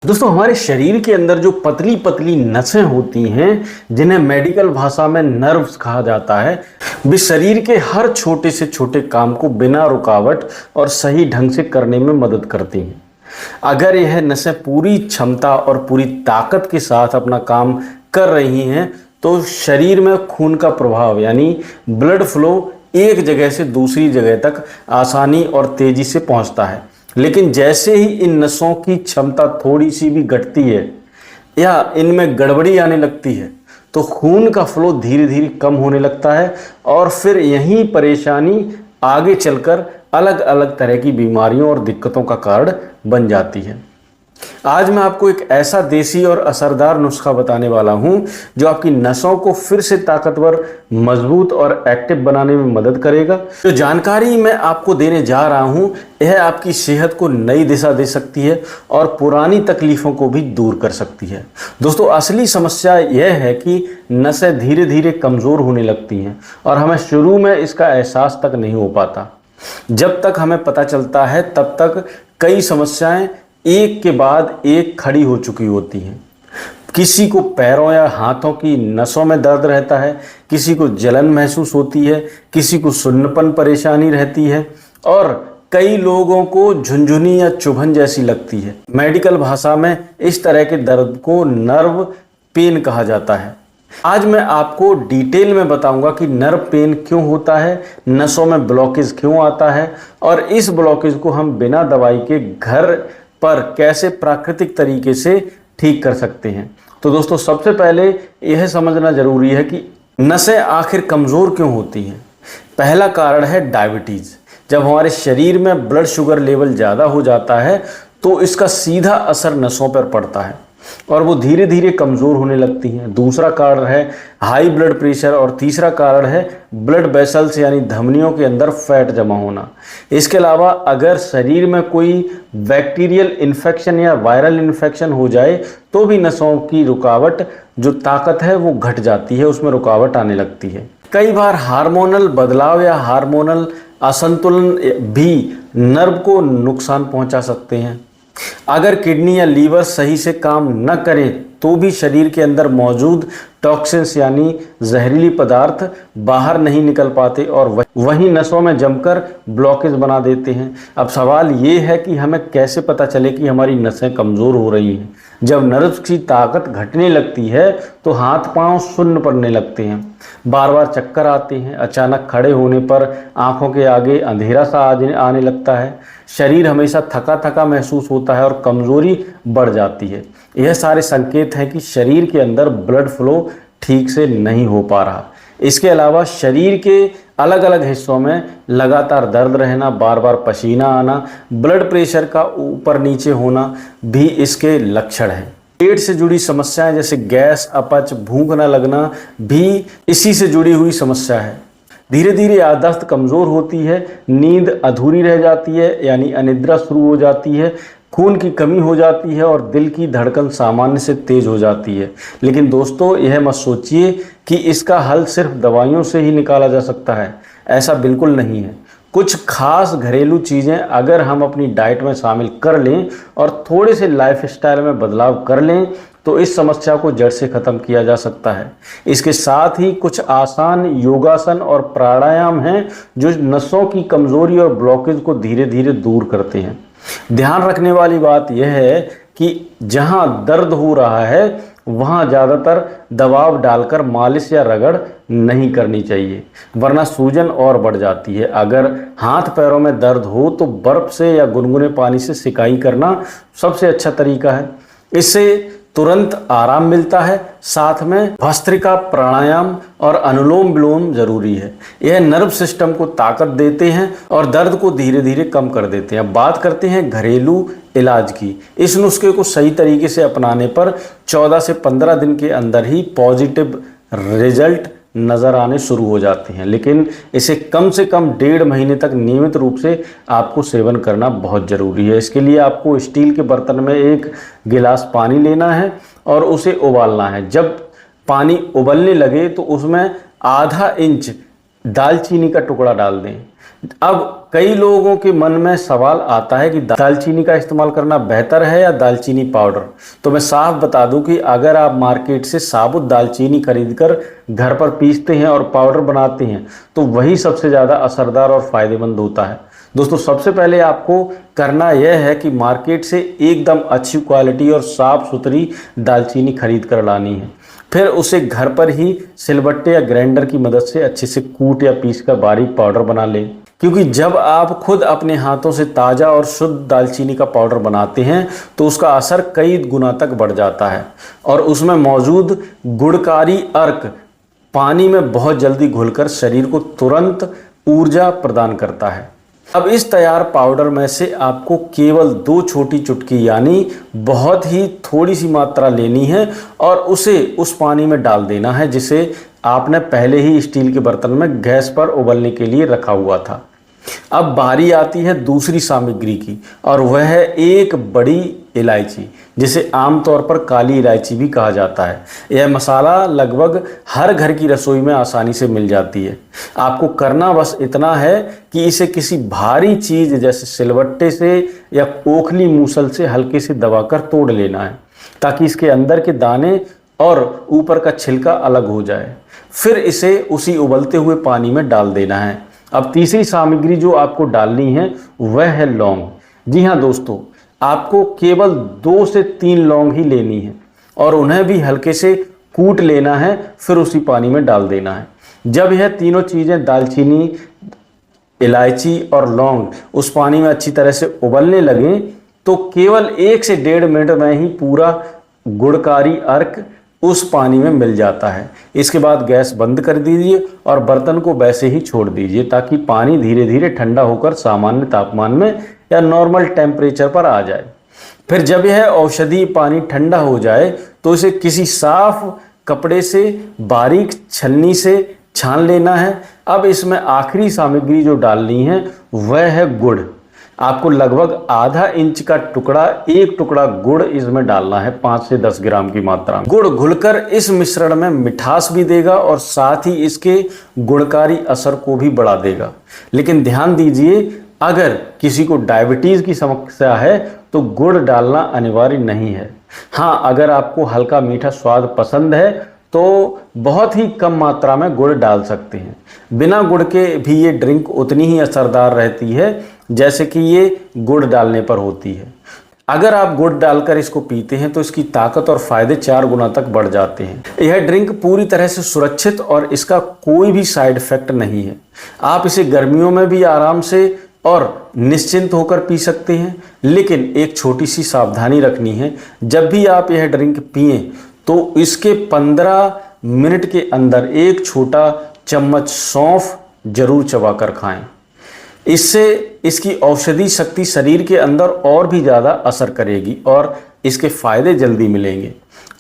दोस्तों, हमारे शरीर के अंदर जो पतली पतली नसें होती हैं, जिन्हें मेडिकल भाषा में नर्व्स कहा जाता है, वे शरीर के हर छोटे से छोटे काम को बिना रुकावट और सही ढंग से करने में मदद करती हैं। अगर यह नसें पूरी क्षमता और पूरी ताकत के साथ अपना काम कर रही हैं तो शरीर में खून का प्रभाव यानी ब्लड फ्लो एक जगह से दूसरी जगह तक आसानी और तेजी से पहुंचता है। लेकिन जैसे ही इन नसों की क्षमता थोड़ी सी भी घटती है या इनमें गड़बड़ी आने लगती है तो खून का फ्लो धीरे धीरे कम होने लगता है और फिर यही परेशानी आगे चलकर अलग अलग तरह की बीमारियों और दिक्कतों का कारण बन जाती है। आज मैं आपको एक ऐसा देसी और असरदार नुस्खा बताने वाला हूं जो आपकी नसों को फिर से ताकतवर, मजबूत और एक्टिव बनाने में मदद करेगा। जो जानकारी मैं आपको देने जा रहा हूं यह आपकी सेहत को नई दिशा दे सकती है और पुरानी तकलीफों को भी दूर कर सकती है। दोस्तों, असली समस्या यह है कि नसें धीरे धीरे कमज़ोर होने लगती हैं और हमें शुरू में इसका एहसास तक नहीं हो पाता। जब तक हमें पता चलता है तब तक कई समस्याएं एक के बाद एक खड़ी हो चुकी होती हैं। किसी को पैरों या हाथों की नसों में दर्द रहता है, किसी को जलन महसूस होती है, किसी को सुन्नपन परेशानी रहती है और कई लोगों को झुनझुनी या चुभन जैसी लगती है। मेडिकल भाषा में इस तरह के दर्द को नर्व पेन कहा जाता है। आज मैं आपको डिटेल में बताऊंगा कि नर्व पेन क्यों होता है, नसों में ब्लॉकेज क्यों आता है और इस ब्लॉकेज को हम बिना दवाई के घर पर कैसे प्राकृतिक तरीके से ठीक कर सकते हैं। तो दोस्तों, सबसे पहले यह समझना जरूरी है कि नसें आखिर कमज़ोर क्यों होती हैं। पहला कारण है डायबिटीज़। जब हमारे शरीर में ब्लड शुगर लेवल ज़्यादा हो जाता है तो इसका सीधा असर नसों पर पड़ता है और वो धीरे धीरे कमज़ोर होने लगती हैं। दूसरा कारण है हाई ब्लड प्रेशर और तीसरा कारण है ब्लड वेसल्स यानी धमनियों के अंदर फैट जमा होना। इसके अलावा अगर शरीर में कोई बैक्टीरियल इन्फेक्शन या वायरल इन्फेक्शन हो जाए तो भी नसों की रुकावट जो ताकत है वो घट जाती है, उसमें रुकावट आने लगती है। कई बार हार्मोनल बदलाव या हार्मोनल असंतुलन भी नर्व को नुकसान पहुंचा सकते हैं। अगर किडनी या लीवर सही से काम न करें तो भी शरीर के अंदर मौजूद टॉक्सिन्स यानी जहरीली पदार्थ बाहर नहीं निकल पाते और वहीं नसों में जमकर ब्लॉकेज बना देते हैं। अब सवाल ये है कि हमें कैसे पता चले कि हमारी नसें कमज़ोर हो रही हैं। जब नर्व्स की ताकत घटने लगती है तो हाथ पांव सुन्न पड़ने लगते हैं, बार बार चक्कर आते हैं, अचानक खड़े होने पर आंखों के आगे अंधेरा सा आने लगता है, शरीर हमेशा थका थका महसूस होता है और कमज़ोरी बढ़ जाती है। यह सारे संकेत हैं कि शरीर के अंदर ब्लड फ्लो ठीक से नहीं हो पा रहा। इसके अलावा शरीर के अलग अलग हिस्सों में लगातार दर्द रहना, बार बार पसीना आना, ब्लड प्रेशर का ऊपर नीचे होना भी इसके लक्षण हैं। पेट से जुड़ी समस्याएं जैसे गैस, अपच, भूख न लगना भी इसी से जुड़ी हुई समस्या है। धीरे धीरे याददाश्त कमज़ोर होती है, नींद अधूरी रह जाती है यानी अनिद्रा शुरू हो जाती है, खून की कमी हो जाती है और दिल की धड़कन सामान्य से तेज हो जाती है। लेकिन दोस्तों, यह मत सोचिए कि इसका हल सिर्फ दवाइयों से ही निकाला जा सकता है। ऐसा बिल्कुल नहीं है। कुछ खास घरेलू चीज़ें अगर हम अपनी डाइट में शामिल कर लें और थोड़े से लाइफस्टाइल में बदलाव कर लें तो इस समस्या को जड़ से ख़त्म किया जा सकता है। इसके साथ ही कुछ आसान योगासन और प्राणायाम हैं जो नसों की कमज़ोरी और ब्लॉकेज को धीरे धीरे दूर करते हैं। ध्यान रखने वाली बात यह है कि जहां दर्द हो रहा है वहां ज़्यादातर दबाव डालकर मालिश या रगड़ नहीं करनी चाहिए, वरना सूजन और बढ़ जाती है। अगर हाथ पैरों में दर्द हो तो बर्फ़ से या गुनगुने पानी से सिकाई करना सबसे अच्छा तरीका है। इससे तुरंत आराम मिलता है। साथ में भस्त्रिका, प्राणायाम और अनुलोम विलोम जरूरी है। यह नर्व सिस्टम को ताकत देते हैं और दर्द को धीरे धीरे कम कर देते हैं। अब बात करते हैं घरेलू इलाज की। इस नुस्खे को सही तरीके से अपनाने पर 14 से 15 दिन के अंदर ही पॉजिटिव रिजल्ट नज़र आने शुरू हो जाते हैं, लेकिन इसे कम से कम 1.5 महीने तक नियमित रूप से आपको सेवन करना बहुत ज़रूरी है। इसके लिए आपको स्टील के बर्तन में 1 गिलास पानी लेना है और उसे उबालना है। जब पानी उबलने लगे तो उसमें आधा इंच दालचीनी का टुकड़ा डाल दें। अब कई लोगों के मन में सवाल आता है कि दालचीनी का इस्तेमाल करना बेहतर है या दालचीनी पाउडर। तो मैं साफ बता दूं कि अगर आप मार्केट से साबुत दालचीनी खरीदकर घर पर पीसते हैं और पाउडर बनाते हैं तो वही सबसे ज़्यादा असरदार और फायदेमंद होता है। दोस्तों, सबसे पहले आपको करना यह है कि मार्केट से एकदम अच्छी क्वालिटी और साफ़ सुथरी दालचीनी खरीद कर लानी है। फिर उसे घर पर ही सिलबट्टे या ग्राइंडर की मदद से अच्छे से कूट या पीस कर बारीक पाउडर बना लें। क्योंकि जब आप खुद अपने हाथों से ताज़ा और शुद्ध दालचीनी का पाउडर बनाते हैं तो उसका असर कई गुना तक बढ़ जाता है और उसमें मौजूद गुणकारी अर्क पानी में बहुत जल्दी घुलकर शरीर को तुरंत ऊर्जा प्रदान करता है। अब इस तैयार पाउडर में से आपको केवल 2 छोटी चुटकी यानी बहुत ही थोड़ी सी मात्रा लेनी है और उसे उस पानी में डाल देना है जिसे आपने पहले ही स्टील के बर्तन में गैस पर उबलने के लिए रखा हुआ था। अब बारी आती है दूसरी सामग्री की और वह है एक बड़ी इलायची, जिसे आमतौर पर काली इलायची भी कहा जाता है। यह मसाला लगभग हर घर की रसोई में आसानी से मिल जाती है। आपको करना बस इतना है कि इसे किसी भारी चीज़ जैसे सिलबट्टे से या ओखली मूसल से हल्के से दबाकर तोड़ लेना है ताकि इसके अंदर के दाने और ऊपर का छिलका अलग हो जाए। फिर इसे उसी उबलते हुए पानी में डाल देना है। अब तीसरी सामग्री जो आपको डालनी है वह है लौंग। जी हाँ दोस्तों, आपको केवल 2 से 3 लौंग ही लेनी है और उन्हें भी हल्के से कूट लेना है, फिर उसी पानी में डाल देना है। जब यह तीनों चीज़ें दालचीनी, इलायची और लौंग उस पानी में अच्छी तरह से उबलने लगें तो केवल 1 से 1.5 मिनट में ही पूरा गुणकारी अर्क उस पानी में मिल जाता है। इसके बाद गैस बंद कर दीजिए और बर्तन को वैसे ही छोड़ दीजिए ताकि पानी धीरे धीरे ठंडा होकर सामान्य तापमान में या नॉर्मल टेम्परेचर पर आ जाए। फिर जब यह औषधि पानी ठंडा हो जाए तो इसे किसी साफ कपड़े से बारीक छलनी से छान लेना है। अब इसमें आखिरी सामग्री जो डालनी है वह है गुड़। आपको लगभग आधा इंच का टुकड़ा, एक टुकड़ा गुड़ इसमें डालना है, 5 से 10 ग्राम की मात्रा में। गुड़ घुलकर इस मिश्रण में मिठास भी देगा और साथ ही इसके गुणकारी असर को भी बढ़ा देगा। लेकिन ध्यान दीजिए, अगर किसी को डायबिटीज़ की समस्या है तो गुड़ डालना अनिवार्य नहीं है। हाँ, अगर आपको हल्का मीठा स्वाद पसंद है तो बहुत ही कम मात्रा में गुड़ डाल सकते हैं। बिना गुड़ के भी ये ड्रिंक उतनी ही असरदार रहती है जैसे कि ये गुड़ डालने पर होती है। अगर आप गुड़ डालकर इसको पीते हैं तो इसकी ताकत और फायदे 4 गुना तक बढ़ जाते हैं। यह ड्रिंक पूरी तरह से सुरक्षित और इसका कोई भी साइड इफेक्ट नहीं है। आप इसे गर्मियों में भी आराम से और निश्चिंत होकर पी सकते हैं। लेकिन एक छोटी सी सावधानी रखनी है, जब भी आप यह ड्रिंक पिएं तो इसके 15 मिनट के अंदर एक छोटा चम्मच सौंफ जरूर चबाकर खाएं। इससे इसकी औषधि शक्ति शरीर के अंदर और भी ज़्यादा असर करेगी और इसके फायदे जल्दी मिलेंगे।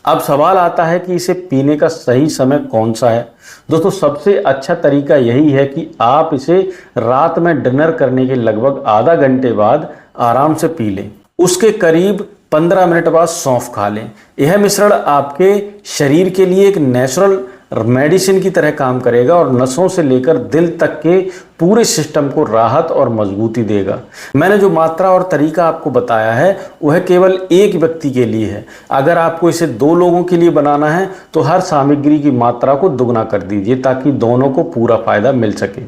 अब सवाल आता है कि इसे पीने का सही समय कौन सा है। दोस्तों, सबसे अच्छा तरीका यही है कि आप इसे रात में डिनर करने के लगभग आधा घंटे बाद आराम से पी लें। उसके करीब 15 मिनट बाद सौंफ खा लें। यह मिश्रण आपके शरीर के लिए एक नेचुरल मेडिसिन की तरह काम करेगा और नसों से लेकर दिल तक के पूरे सिस्टम को राहत और मजबूती देगा। मैंने जो मात्रा और तरीका आपको बताया है वह केवल एक व्यक्ति के लिए है। अगर आपको इसे 2 लोगों के लिए बनाना है तो हर सामग्री की मात्रा को दुगना कर दीजिए ताकि दोनों को पूरा फायदा मिल सके।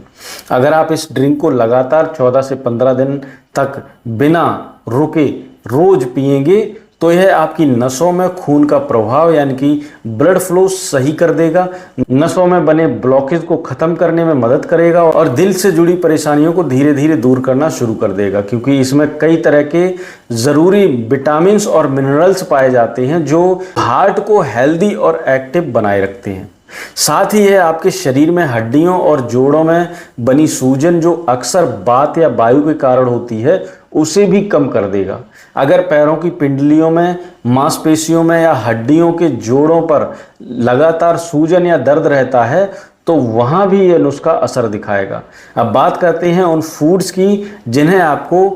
अगर आप इस ड्रिंक को लगातार 14 से 15 दिन तक बिना रुके रोज पिएंगे तो यह आपकी नसों में खून का प्रभाव यानी कि ब्लड फ्लो सही कर देगा, नसों में बने ब्लॉकेज को खत्म करने में मदद करेगा और दिल से जुड़ी परेशानियों को धीरे धीरे दूर करना शुरू कर देगा। क्योंकि इसमें कई तरह के ज़रूरी विटामिन्स और मिनरल्स पाए जाते हैं जो हार्ट को हेल्दी और एक्टिव बनाए रखते हैं। साथ ही यह आपके शरीर में हड्डियों और जोड़ों में बनी सूजन जो अक्सर बात या वायु के कारण होती है उसे भी कम कर देगा। अगर पैरों की पिंडलियों में, मांसपेशियों में या हड्डियों के जोड़ों पर लगातार सूजन या दर्द रहता है तो वहाँ भी यह नुस्खा असर दिखाएगा। अब बात करते हैं उन फूड्स की जिन्हें आपको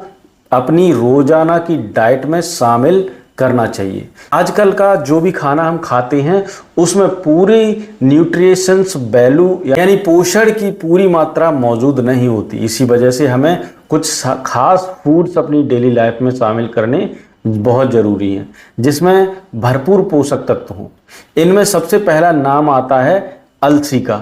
अपनी रोजाना की डाइट में शामिल करना चाहिए। आजकल का जो भी खाना हम खाते हैं उसमें पूरी न्यूट्रिशंस वैल्यू यानी पोषण की पूरी मात्रा मौजूद नहीं होती। इसी वजह से हमें कुछ खास फूड्स अपनी डेली लाइफ में शामिल करने बहुत ज़रूरी हैं जिसमें भरपूर पोषक तत्व हों। इनमें सबसे पहला नाम आता है अलसी का।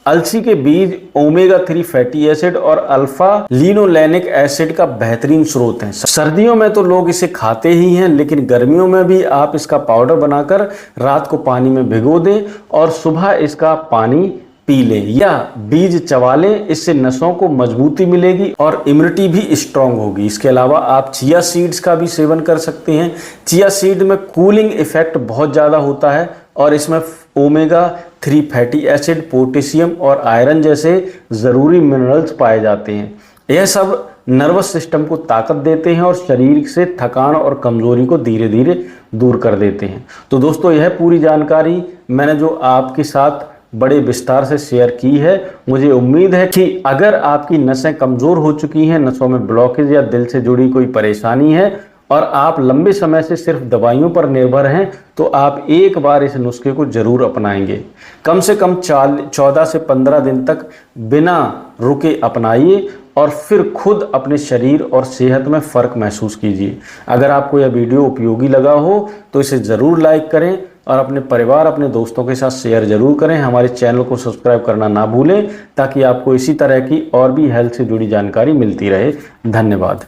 अलसी के बीज ओमेगा 3 फैटी एसिड और अल्फा लिनोलेनिक एसिड का बेहतरीन स्रोत हैं। सर्दियों में तो लोग इसे खाते ही हैं, लेकिन गर्मियों में भी आप इसका पाउडर बनाकर रात को पानी में भिगो दें और सुबह इसका पानी पी लें या बीज चबा लें। इससे नसों को मजबूती मिलेगी और इम्यूनिटी भी स्ट्रांग होगी। इसके अलावा आप चिया सीड्स का भी सेवन कर सकते हैं। चिया सीड में कूलिंग इफेक्ट बहुत ज़्यादा होता है और इसमें ओमेगा 3 फैटी एसिड, पोटेशियम और आयरन जैसे ज़रूरी मिनरल्स पाए जाते हैं। यह सब नर्वस सिस्टम को ताकत देते हैं और शरीर से थकान और कमज़ोरी को धीरे धीरे दूर कर देते हैं। तो दोस्तों, यह पूरी जानकारी मैंने जो आपके साथ बड़े विस्तार से शेयर की है। मुझे उम्मीद है कि अगर आपकी नसें कमज़ोर हो चुकी हैं, नसों में ब्लॉकेज या दिल से जुड़ी कोई परेशानी है और आप लंबे समय से सिर्फ दवाइयों पर निर्भर हैं, तो आप एक बार इस नुस्खे को जरूर अपनाएंगे। कम से कम 14 से 15 दिन तक बिना रुके अपनाइए और फिर खुद अपने शरीर और सेहत में फ़र्क महसूस कीजिए। अगर आपको यह वीडियो उपयोगी लगा हो तो इसे ज़रूर लाइक करें और अपने परिवार, अपने दोस्तों के साथ शेयर जरूर करें। हमारे चैनल को सब्सक्राइब करना ना भूलें ताकि आपको इसी तरह की और भी हेल्थ से जुड़ी जानकारी मिलती रहे। धन्यवाद।